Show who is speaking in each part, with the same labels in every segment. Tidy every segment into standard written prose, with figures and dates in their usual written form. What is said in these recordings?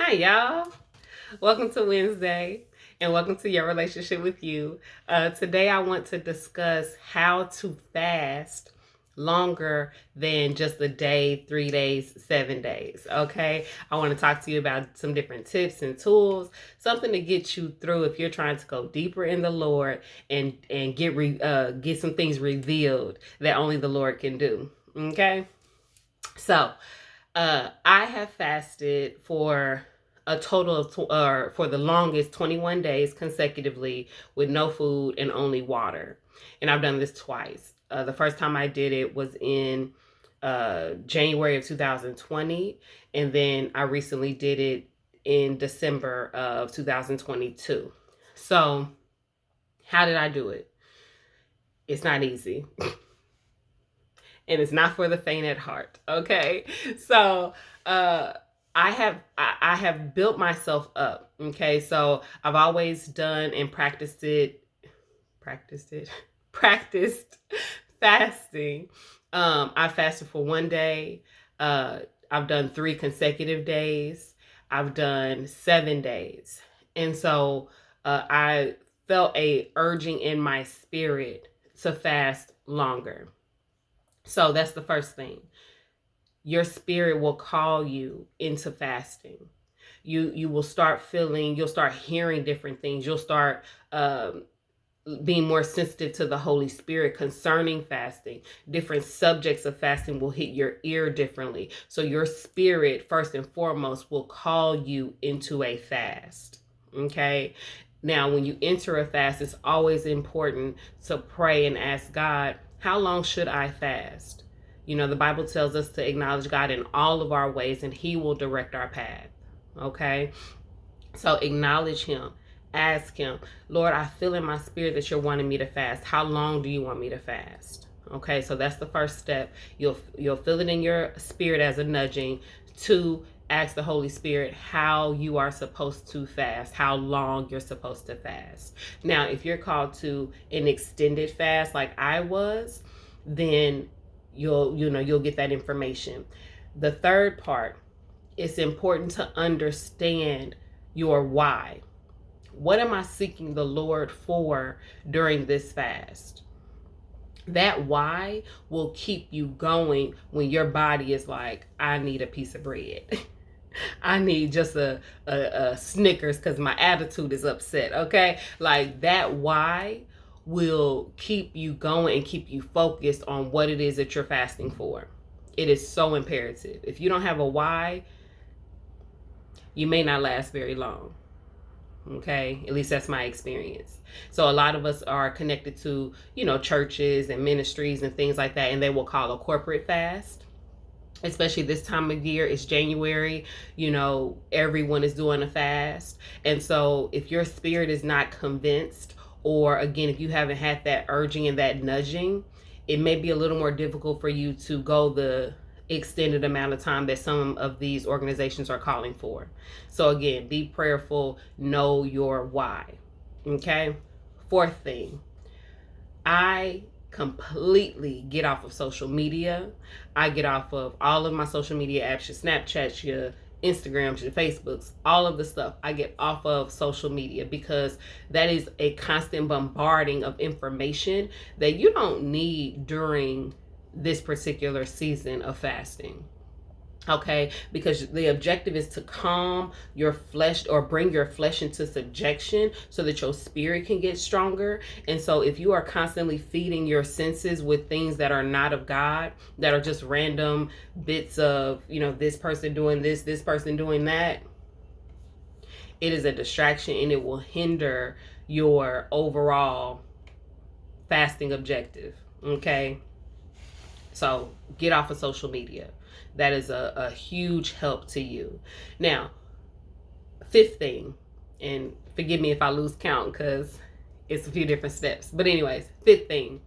Speaker 1: Hi, y'all. Welcome to Wednesday and welcome to Your Relationship with You. Today, I want to discuss how to fast longer than just a day, 3 days, 7 days. Okay. I want to talk to you about some different tips and tools, something to get you through if you're trying to go deeper in the Lord and get some things revealed that only the Lord can do. Okay. So, I have fasted for a total of, for the longest, 21 days consecutively with no food and only water. And I've done this twice. The first time I did it was in January of 2020. And then I recently did it in December of 2022. So, how did I do it? It's not easy. And it's not for the faint at heart. Okay. So, I have built myself up. Okay. So I've always done and practiced fasting. I fasted for 1 day. I've done 3 consecutive days. I've done 7 days. And so, I felt a urging in my spirit to fast longer. So that's the first thing. Your spirit will call you into fasting. You will start feeling, you'll start hearing different things. You'll start being more sensitive to the Holy Spirit concerning fasting. Different subjects of fasting will hit your ear differently. So your spirit, first and foremost, will call you into a fast. Okay. Now, when you enter a fast, it's always important to pray and ask God, how long should I fast? You know, the Bible tells us to acknowledge God in all of our ways and He will direct our path. Okay? So acknowledge Him. Ask Him, Lord, I feel in my spirit that you're wanting me to fast. How long do you want me to fast? Okay, so that's the first step. You'll feel it in your spirit as a nudging. 2, ask the Holy Spirit how you are supposed to fast, how long you're supposed to fast. Now, if you're called to an extended fast like I was, then you'll get that information. The third part, it's important to understand your why. What am I seeking the Lord for during this fast? That why will keep you going when your body is like, I need a piece of bread. I need just a Snickers because my attitude is upset. Okay. Like that why will keep you going and keep you focused on what it is that you're fasting for. It is so imperative. If you don't have a why, you may not last very long. Okay, at least that's my experience. So a lot of us are connected to, churches and ministries and things like that, and they will call a corporate fast. Especially this time of year, it's January, everyone is doing a fast. And so if your spirit is not convinced, or again, if you haven't had that urging and that nudging, it may be a little more difficult for you to go the extended amount of time that some of these organizations are calling for. So again, be prayerful, know your why. Okay. 4th thing, I completely get off of social media. I get off of all of my social media apps, your Snapchats, your Instagrams, your Facebooks, all of the stuff. I get off of social media because that is a constant bombarding of information that you don't need during this particular season of fasting. Okay, because the objective is to calm your flesh or bring your flesh into subjection so that your spirit can get stronger. And so if you are constantly feeding your senses with things that are not of God, that are just random bits of, this person doing this person doing that, it is a distraction and it will hinder your overall fasting objective. Okay, so get off of social media. That is a huge help to you. Now, 5th thing, and forgive me if I lose count because it's a few different steps. But anyways, 5th thing,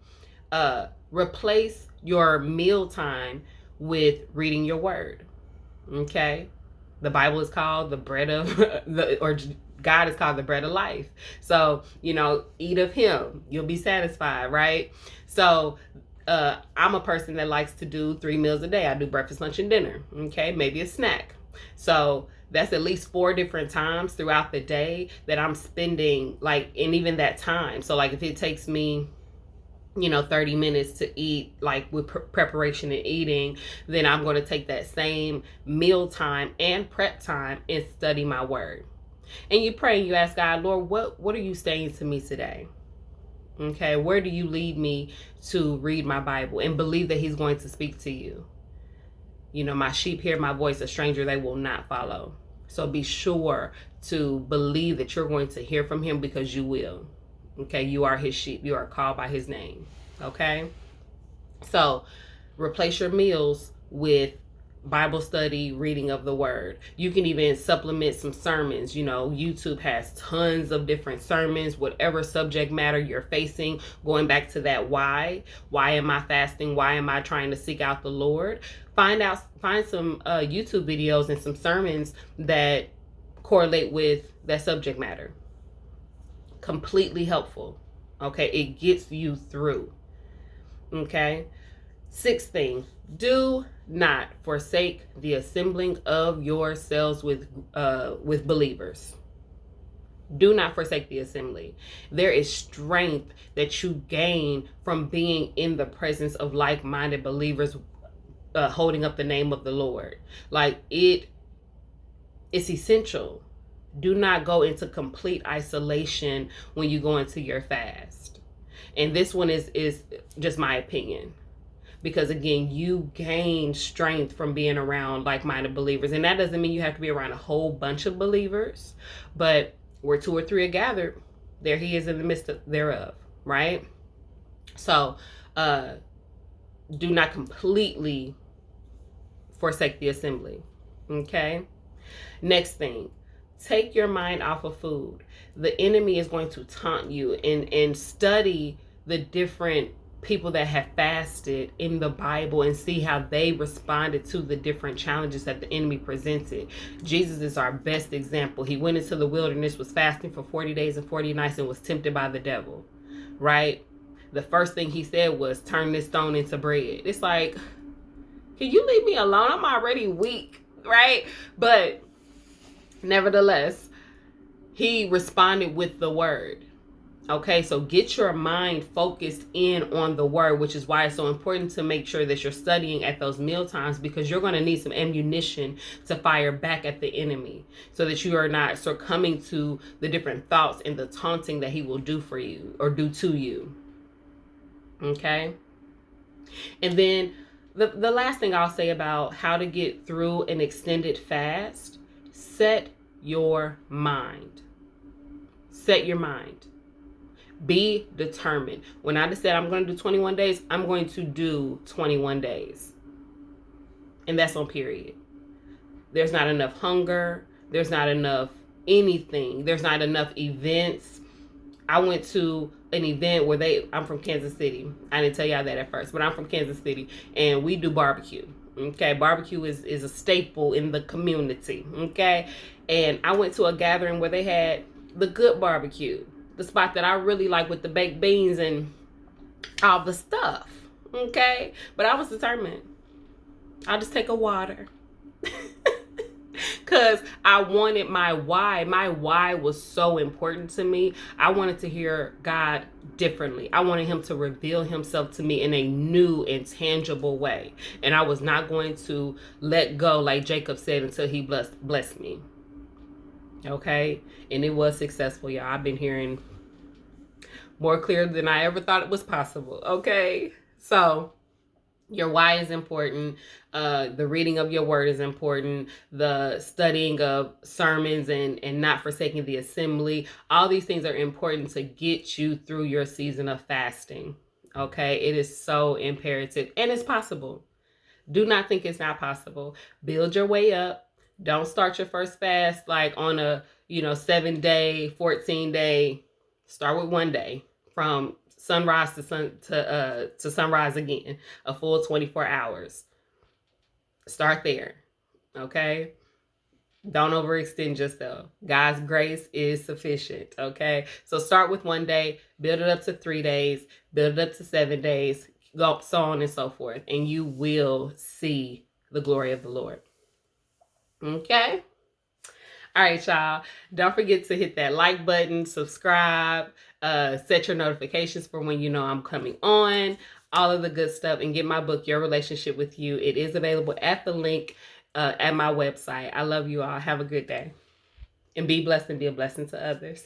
Speaker 1: replace your meal time with reading your word. Okay? The Bible is called the bread of, or God is called the bread of life. So, eat of Him. You'll be satisfied, right? So, I'm a person that likes to do 3 meals a day. I do breakfast, lunch, and dinner. Okay, maybe a snack. So that's at least 4 different times throughout the day that I'm spending, like, and even that time. So like if it takes me 30 minutes to eat, like with preparation and eating, then I'm going to take that same meal time and prep time and study my word. And you pray and you ask God, Lord, what are you saying to me today? Okay, where do you lead me to read my Bible? And believe that he's going to speak to you. My sheep hear my voice, a stranger they will not follow. So be sure to believe that you're going to hear from him, because you will. Okay, you are his sheep. You are called by his name. Okay, so replace your meals with Bible study, reading of the word. You can even supplement some sermons. YouTube has tons of different sermons, whatever subject matter you're facing, going back to that why am I fasting? Why am I trying to seek out the Lord? Find some YouTube videos and some sermons that correlate with that subject matter. Completely helpful. Okay, it gets you through. Okay. 6th thing, do not forsake the assembling of yourselves with believers. Do not forsake the assembly. There is strength that you gain from being in the presence of like-minded believers, holding up the name of the Lord. Like, it's essential. Do not go into complete isolation when you go into your fast. And this one is just my opinion. Because again, you gain strength from being around like-minded believers. And that doesn't mean you have to be around a whole bunch of believers, but where 2 or 3 are gathered, there he is in the midst thereof, right? So do not completely forsake the assembly. Okay. Next thing, take your mind off of food. The enemy is going to taunt you, and study the different people that have fasted in the Bible and see how they responded to the different challenges that the enemy presented. Jesus is our best example. He went into the wilderness, was fasting for 40 days and 40 nights, and was tempted by the devil, right? The first thing he said was, turn this stone into bread. It's like, can you leave me alone? I'm already weak, right? But nevertheless, he responded with the word. Okay, so get your mind focused in on the word, which is why it's so important to make sure that you're studying at those meal times, because you're going to need some ammunition to fire back at the enemy, so that you are not succumbing to the different thoughts and the taunting that he will do for you or do to you. Okay, and then the last thing I'll say about how to get through an extended fast: set your mind. Set your mind. Be determined. When I just said I'm going to do 21 days, I'm going to do 21 days. And that's on period. There's not enough hunger. There's not enough anything. There's not enough events. I went to an event where I'm from Kansas City. I didn't tell y'all that at first, but I'm from Kansas City, and we do barbecue. Okay, barbecue is a staple in the community. Okay, and I went to a gathering where they had the good barbecue, the spot that I really like, with the baked beans and all the stuff. Okay, but I was determined. I'll just take a water. Because I wanted my why. My why was so important to me. I wanted to hear God differently. I wanted him to reveal himself to me in a new and tangible way. And I was not going to let go, like Jacob said, until he blessed me. Okay? And it was successful, y'all. I've been hearing more clear than I ever thought it was possible. Okay? So your why is important. The reading of your word is important. The studying of sermons and not forsaking the assembly. All these things are important to get you through your season of fasting. Okay? It is so imperative, and it's possible. Do not think it's not possible. Build your way up. Don't start your first fast like on a 7-day, 14-day. Start with 1 day, from sunrise to sunrise again, a full 24 hours. Start there. Okay, don't overextend yourself. God's grace is sufficient. Okay, so start with 1 day, build it up to 3 days, build it up to 7 days, so on and so forth, and you will see the glory of the Lord. Okay. All right, y'all. Don't forget to hit that like button, subscribe, set your notifications for when you know I'm coming on, all of the good stuff, and get my book, Your Relationship with You. It is available at the link at my website. I love you all. Have a good day. And be blessed and be a blessing to others.